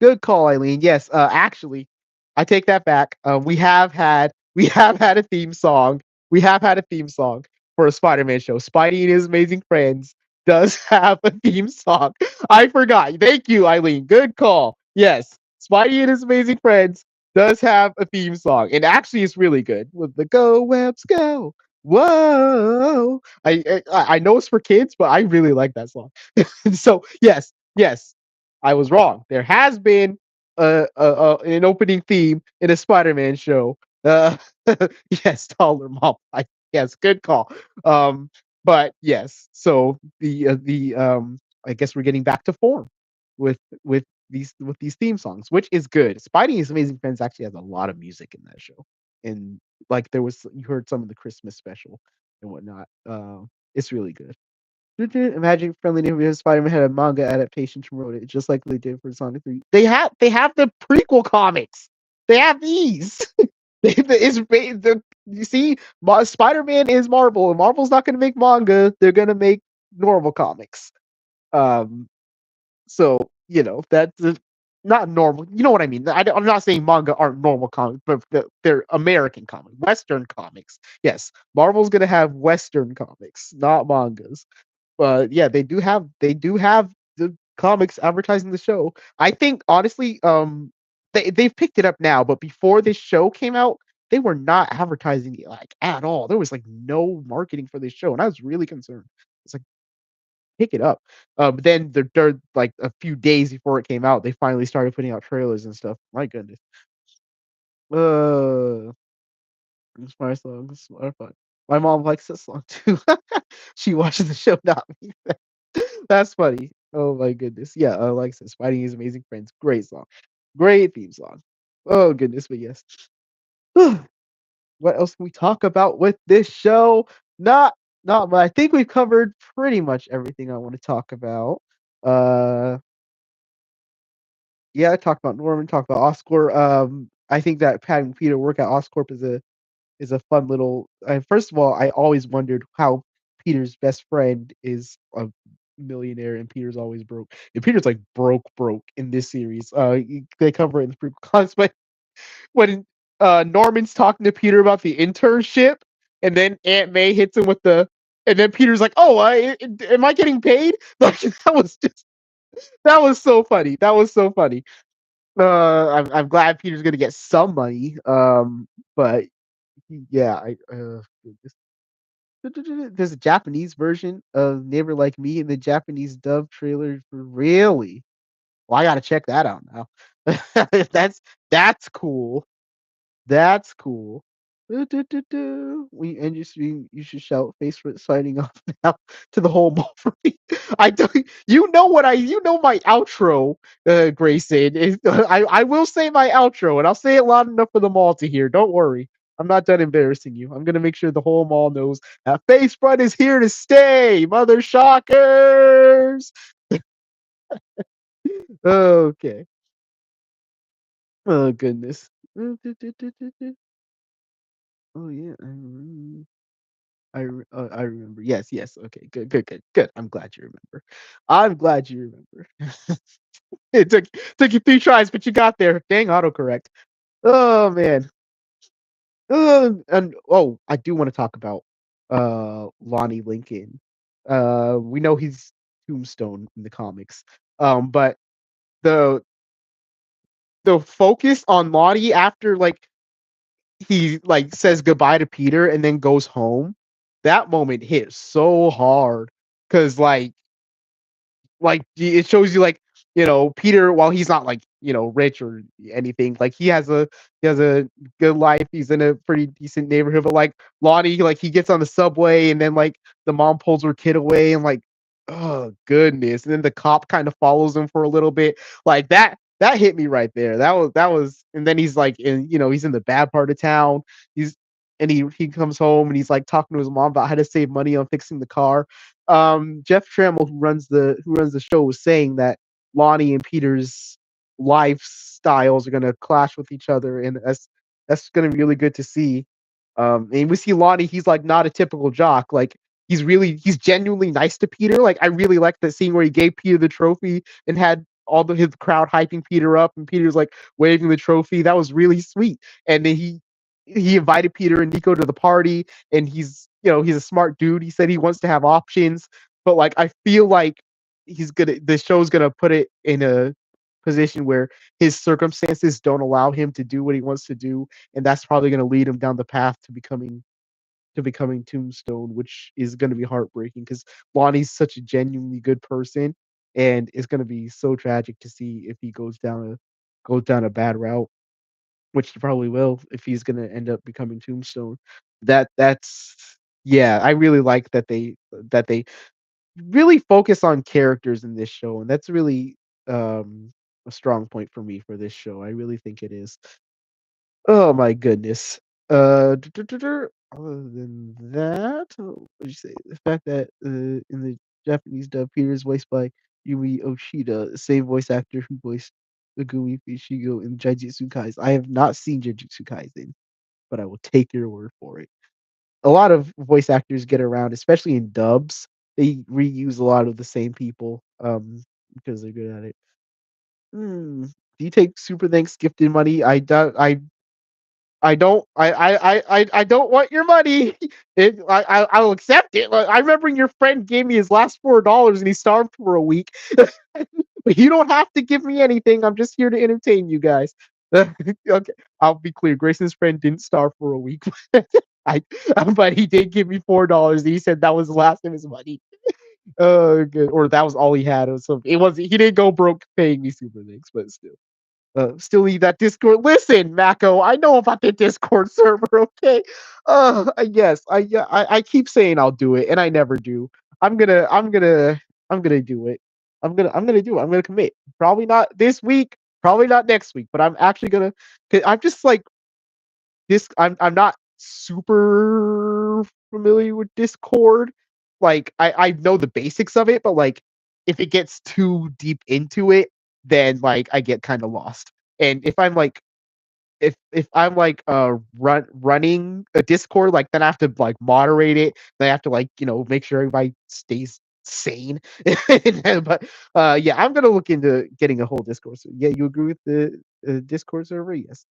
good call, Eileen. Yes, actually, I take that back. We have had a theme song. We have had a theme song for a Spider-Man show. Spidey and His Amazing Friends does have a theme song. I forgot. Thank you, Eileen. Good call. Yes, Spidey and His Amazing Friends does have a theme song, and actually, it's really good. With the Go Webs Go. Whoa! I know it's for kids, but I really like that song. So yes, yes, I was wrong. There has been an opening theme in a Spider-Man show. Uh, yes, Taller Mom. Yes, good call. But yes, so I guess we're getting back to form with these theme songs, which is good. Spidey's Amazing Friends actually has a lot of music in that show, and like you heard some of the Christmas special and whatnot. It's really good. Imagine Friendly Neighborhood Spider-Man had a manga adaptation to wrote it, just like they did for Sonic 3. They have the prequel comics. They have these. You see, Spider-Man is Marvel, and Marvel's not going to make manga. They're going to make normal comics. Um, so that's not normal. You know what I mean? I'm not saying manga aren't normal comics, but they're American comics, Western comics. Yes, Marvel's gonna have Western comics, not mangas. But yeah, they do have the comics advertising the show. I think honestly, they've picked it up now, but before this show came out, they were not advertising it like at all. There was like no marketing for this show, and I was really concerned. It's like pick it up. But then they're like a few days before it came out, they finally started putting out trailers and stuff. My goodness. Uh, Inspire song, Smart Fun. My mom likes this song too. She watches the show, not me. That's funny. Oh my goodness. Yeah, Alexis, Fighting His Amazing Friends. Great song. Great theme song. Oh goodness, but yes. What else can we talk about with this show? Not not much. I think we've covered pretty much everything I want to talk about. Uh yeah, I talked about Norman, talked about Oscorp. I think that Pat and Peter work at Oscorp is a fun little first of all, I always wondered how Peter's best friend is a millionaire and Peter's always broke. And Peter's like broke in this series. They cover it in the prequel, but when Norman's talking to Peter about the internship, and then Aunt May hits him with and then Peter's like, "Oh, am I getting paid?" Like that was so funny. That was so funny. I'm glad Peter's gonna get some money. But yeah, there's a Japanese version of Neighbor Like Me in the Japanese dub trailer. Really? Well, I gotta check that out now. That's that's cool. That's cool. Du, du, du, du. You should shout face for signing off now to the whole mall for me. I don't you know my outro, Grayson. I will say my outro and I'll say it loud enough for the mall to hear. Don't worry. I'm not done embarrassing you. I'm gonna make sure the whole mall knows that face front is here to stay, mother shockers. Okay. Oh goodness. Oh yeah. I remember. Yes, yes. Okay, good, good, good, good. I'm glad you remember. I'm glad you remember. It took you 3 tries, but you got there. Dang autocorrect. Oh man. And oh, I do want to talk about Lonnie Lincoln. We know he's Tombstone in the comics. But the the focus on Lonnie after like he like says goodbye to Peter and then goes home. That moment hit so hard because it shows you like Peter while he's not like rich or anything like he has a good life, he's in a pretty decent neighborhood, but like Lonnie, like he gets on the subway and then like the mom pulls her kid away and like oh goodness, and then the cop kind of follows him for a little bit like that hit me right there. That was and then he's like he's in the bad part of town. He's and he comes home and he's like talking to his mom about how to save money on fixing the car. Jeff Trammell, who runs the show, was saying that Lonnie and Peter's lifestyles are gonna clash with each other, and that's gonna be really good to see. And we see Lonnie, he's like not a typical jock. Like he's genuinely nice to Peter. Like I really like the scene where he gave Peter the trophy and had his crowd hyping Peter up, and Peter's like waving the trophy. That was really sweet. And then he invited Peter and Nico to the party, and he's a smart dude. He said he wants to have options, but like I feel like the show's gonna put it in a position where his circumstances don't allow him to do what he wants to do, and that's probably gonna lead him down the path to becoming Tombstone, which is gonna be heartbreaking because Lonnie's such a genuinely good person, and it's gonna be so tragic to see if he goes down a bad route, which he probably will if he's gonna end up becoming Tombstone. That's yeah, I really like that they really focus on characters in this show, and that's really a strong point for me for this show. I really think it is. Oh my goodness. Other than that, what did you say? The fact that in the Japanese dub, Peter is voiced by Yumi Oshida, the same voice actor who voiced Megumi Fishigo in Jujutsu Kaisen. I have not seen Jujutsu Kaisen, but I will take your word for it. A lot of voice actors get around, especially in dubs. They reuse a lot of the same people because they're good at it. Hmm. Do you take Super Thanks gifted money? I don't want your money. I'll accept it. Like, I remember your friend gave me his last $4 and he starved for a week. But you don't have to give me anything. I'm just here to entertain you guys. Okay, I'll be clear. Grayson's friend didn't starve for a week. I, but he did give me $4. He said that was the last of his money. Good. Or that was all he had. Or something. It was. He didn't go broke paying me Super Thanks, but still. Still need that Discord. Listen, Mako, I know about the Discord server, okay? Yes, yeah, I keep saying I'll do it, and I never do. I'm gonna do it. I'm gonna do it. I'm gonna commit. Probably not this week, probably not next week, but I'm actually gonna. I'm just like this. I'm not super familiar with Discord. Like I know the basics of it, but like if it gets too deep into it, then like I get kind of lost. And if I'm like running a Discord, like then I have to like moderate it. Then I have to like make sure everybody stays sane. But yeah, I'm gonna look into getting a whole Discord. So yeah, you agree with the Discord server? Yes.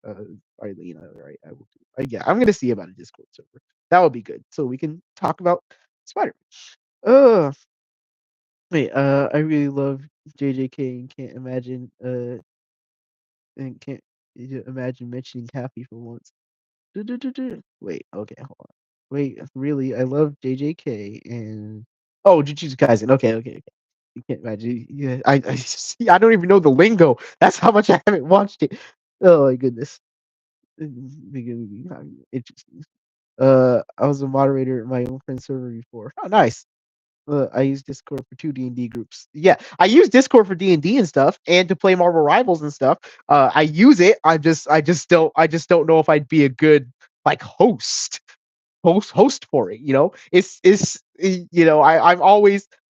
Eileen, all right, I will do. Yeah, I'm gonna see about a Discord server. That would be good, so we can talk about Spider. Uh, wait. I really love JJK and can't imagine. And can't imagine mentioning Happy for once. Du-du-du-du. Wait, okay, hold on. Wait, really? I love JJK and Jujutsu Kaisen. Okay, okay, okay. You can't imagine. Yeah, I see. I don't even know the lingo. That's how much I haven't watched it. Oh my goodness. Interesting. I was a moderator at my own friend server before. Oh, nice. I use Discord for two D&D groups. Yeah, I use Discord for D&D and stuff, and to play Marvel Rivals and stuff. I use it. I just don't know if I'd be a good like host for it.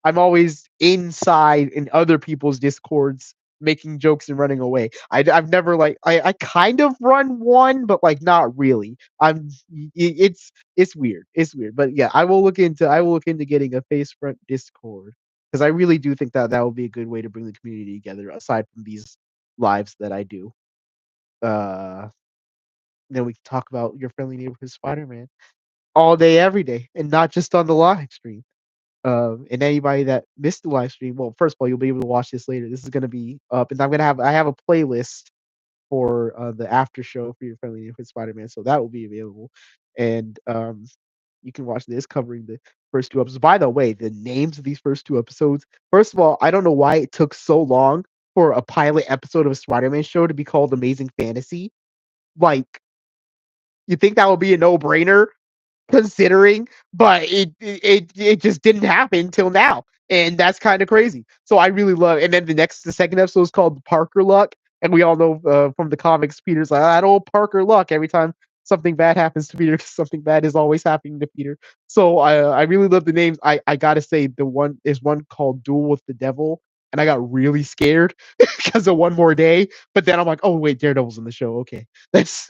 I'm always inside in other people's discords making jokes and running away. I've never like I kind of run one, but like not really. It's weird. It's weird. But yeah, I will look into getting a face front Discord because I really do think that that would be a good way to bring the community together aside from these lives that I do. Uh then we can talk about your friendly neighborhood Spider-Man all day, every day, and not just on the live stream. And anybody that missed the live stream, well, first of all, you'll be able to watch this later. This is gonna be up, and I have a playlist for the after show for your friendly neighborhood Spider-Man, so that will be available. And you can watch this covering the first two episodes. By the way, the names of these first two episodes. First of all, I don't know why it took so long for a pilot episode of a Spider-Man show to be called Amazing Fantasy. Like, you think that would be a no-brainer? Considering, but it just didn't happen till now, and that's kind of crazy. So I really love. And then the second episode is called Parker Luck, and we all know from the comics, Peter's like that old Parker Luck. Every time something bad happens to Peter, something bad is always happening to Peter. So I really love the names. I gotta say the one is one called Duel with the Devil. And I got really scared because of One More Day, but then I'm like, oh wait, Daredevil's in the show. Okay, that's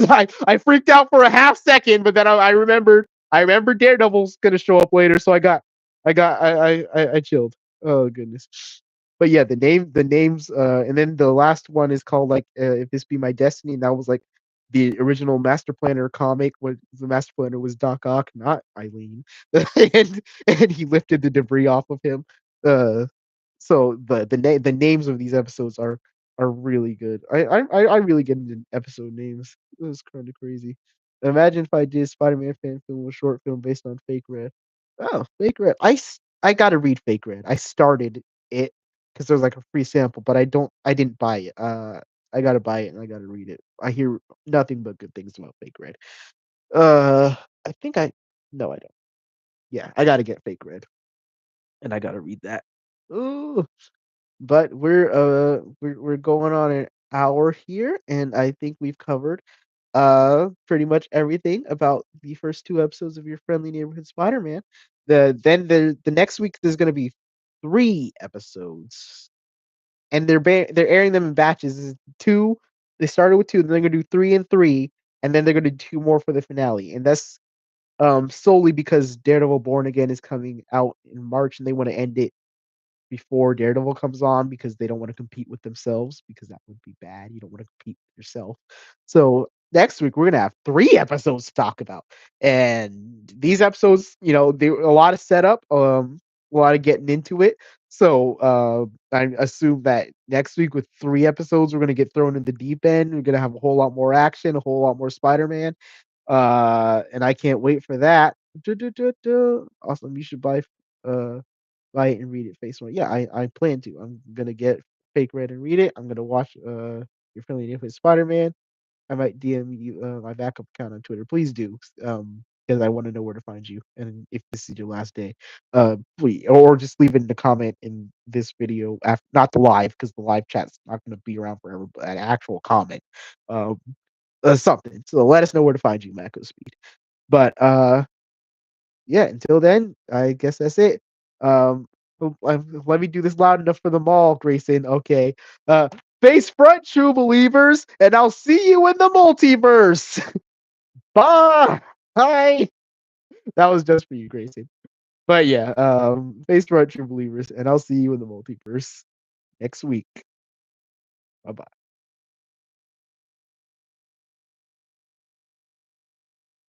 I freaked out for a half second, but then I remembered Daredevil's gonna show up later, so I chilled. Oh goodness. But yeah, the names, and then the last one is called like If This Be My Destiny, and that was like the original Master Planner comic. When the Master Planner was Doc Ock, not Eileen, and he lifted the debris off of him. Uh, so the names of these episodes are really good. I really get into episode names. It was kind of crazy. Imagine if I did Spider-Man fan film, a short film based on Fake Red. Oh, Fake Red. I gotta read Fake Red. I started it because there was like a free sample, but I didn't buy it. I gotta buy it and I gotta read it. I hear nothing but good things about Fake Red. I think I no, I don't. Yeah, I gotta get Fake Red and I gotta read that. Ooh. But we're going on an hour here, and I think we've covered pretty much everything about the first two episodes of your friendly neighborhood Spider-Man. The next week there's gonna be 3 episodes, and they're airing them in batches. This is two. They started with two, then they're gonna do 3 and 3, and then they're gonna do 2 more for the finale. And that's solely because Daredevil Born Again is coming out in March, and they want to end it before Daredevil comes on because they don't wanna compete with themselves because that would be bad. You don't wanna compete with yourself. So, next week, we're gonna have 3 episodes to talk about, and these episodes, they a lot of setup, a lot of getting into it. So, I assume that next week with 3 episodes, we're gonna get thrown in the deep end. We're gonna have a whole lot more action, a whole lot more Spider-Man, and I can't wait for that. Awesome, you should uh, buy it and read it face one. Yeah, I plan to. I'm gonna get Fake Red and read it. I'm gonna watch, Your Friendly Neighborhood Spider-Man. I might DM you, my backup account on Twitter. Please do, because I wanna know where to find you and if this is your last day. Please or just leave it in the comment in this video not the live, because the live chat's not gonna be around forever, but an actual comment. Um, something. So let us know where to find you, Mako Speed. But, yeah, until then, I guess that's it. Let me do this loud enough for them all, Grayson. Okay. Uh, Face front, true believers, and I'll see you in the multiverse. Bye. Hi. That was just for you, Grayson. But yeah, face front, true believers, and I'll see you in the multiverse next week. Bye bye.